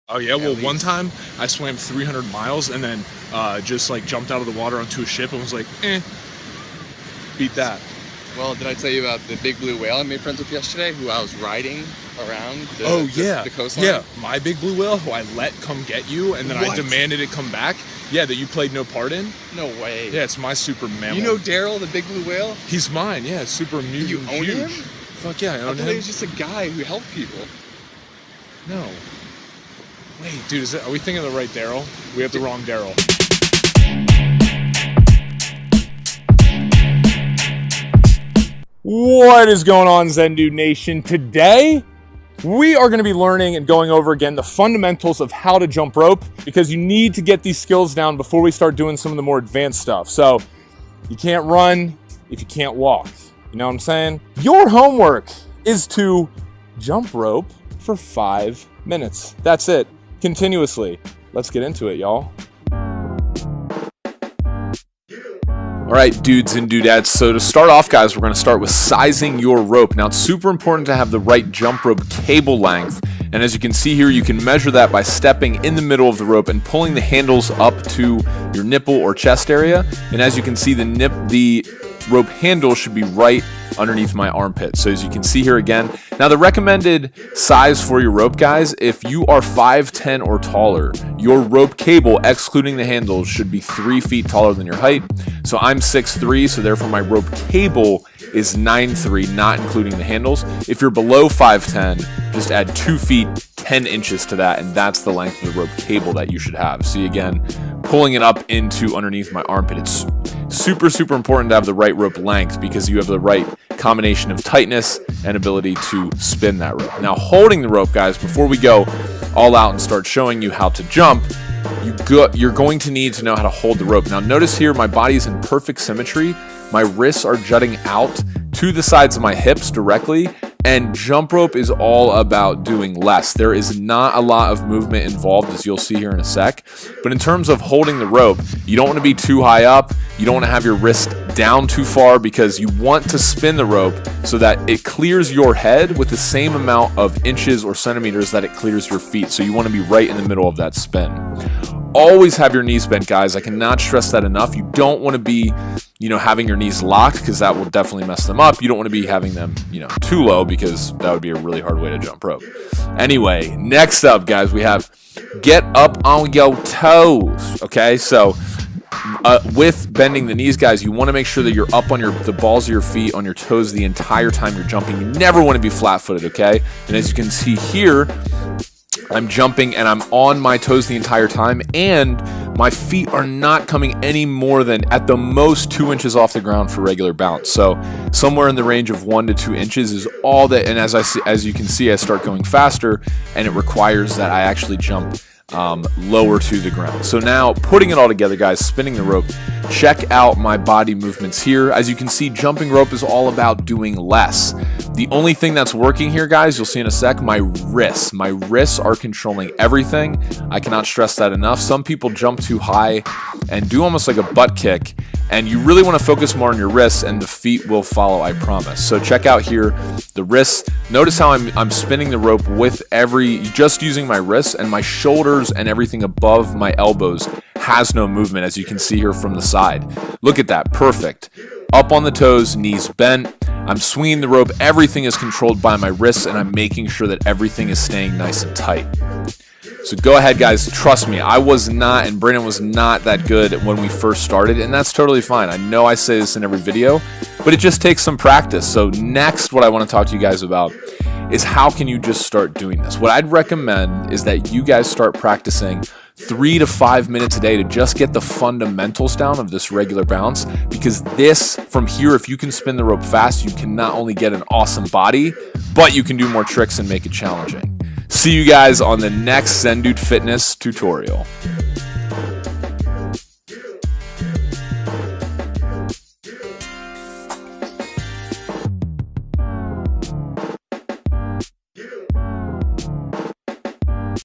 Oh yeah, well one time I swam 300 miles and then just like jumped out of the water onto a ship and was like, beat that. Well, did I tell you about the big blue whale I made friends with yesterday, who I was riding around the coastline? Yeah, my big blue whale, who I let come get you, and then I demanded it come back. Yeah, that you played no part in. No way. Yeah, it's my super mammal. You know Daryl, the big blue whale? He's mine, yeah, super mutant. You own him? Fuck yeah, I own him. I thought he was just a guy who helped people. No. Wait, dude, are we thinking of the right Daryl? We have the wrong Daryl. What is going on, Zen Dude Nation? Today, we are going to be learning and going over again the fundamentals of how to jump rope, because you need to get these skills down before we start doing some of the more advanced stuff. So, you can't run if you can't walk. You know what I'm saying? Your homework is to jump rope for 5 minutes. That's it. Continuously. Let's get into it, y'all. All right, dudes and dudettes. So to start off, guys, we're going to start with sizing your rope. Now, it's super important to have the right jump rope cable length. And as you can see here, you can measure that by stepping in the middle of the rope and pulling the handles up to your nipple or chest area. And as you can see, the rope handle should be right underneath my armpit. So as you can see here again, now the recommended size for your rope, guys, if you are 5'10" or taller, your rope cable, excluding the handles, should be 3 feet taller than your height. So I'm 6'3", so therefore my rope cable is 9'3", not including the handles. If you're below 5'10", just add 2 feet 10 inches to that, and that's the length of the rope cable that you should have. See, again, pulling it up into underneath my armpit. It's super important to have the right rope length, because you have the right combination of tightness and ability to spin that rope. Now, holding the rope, guys, before we go all out and start showing you how to jump, you're going to need to know how to hold the rope. Now, notice here my body is in perfect symmetry. My wrists are jutting out to the sides of my hips directly, and jump rope is all about doing less. There is not a lot of movement involved, as you'll see here in a sec. But in terms of holding the rope, you don't want to be too high up. You don't want to have your wrist down too far, because you want to spin the rope so that it clears your head with the same amount of inches or centimeters that it clears your feet. So you want to be right in the middle of that spin. Always have your knees bent, guys. I cannot stress that enough. You don't want to be, having your knees locked, because that will definitely mess them up. You don't want to be having them, too low, because that would be a really hard way to jump rope. Anyway, next up, guys, we have get up on your toes. Okay, so with bending the knees, guys, you want to make sure that you're up on the balls of your feet, on your toes the entire time you're jumping. You never want to be flat-footed, okay? And as you can see here, I'm jumping and I'm on my toes the entire time, and my feet are not coming any more than at the most 2 inches off the ground for regular bounce. So somewhere in the range of 1 to 2 inches is all that. And as you can see, I start going faster, and it requires that I actually jump lower to the ground. So now, putting it all together, guys, spinning the rope, check out my body movements here. As you can see, jumping rope is all about doing less. The only thing that's working here, guys, you'll see in a sec, my wrists. My wrists are controlling everything. I cannot stress that enough. Some people jump too high and do almost like a butt kick, and you really want to focus more on your wrists, and the feet will follow, I promise. So check out here the wrists. Notice how I'm spinning the rope with just using my wrists, and my shoulders and everything above my elbows has no movement, as you can see here from the side. Look at that, perfect. Up on the toes, knees bent. I'm swinging the rope. Everything is controlled by my wrists, and I'm making sure that everything is staying nice and tight. So go ahead, guys. Trust me, I was not, and Brandon was not that good when we first started, and that's totally fine. I know I say this in every video, but it just takes some practice. So next, what I want to talk to you guys about is how can you just start doing this? What I'd recommend is that you guys start practicing 3 to 5 minutes a day to just get the fundamentals down of this regular bounce, because this, from here, if you can spin the rope fast, you can not only get an awesome body, but you can do more tricks and make it challenging. See you guys on the next Zen Dude Fitness tutorial.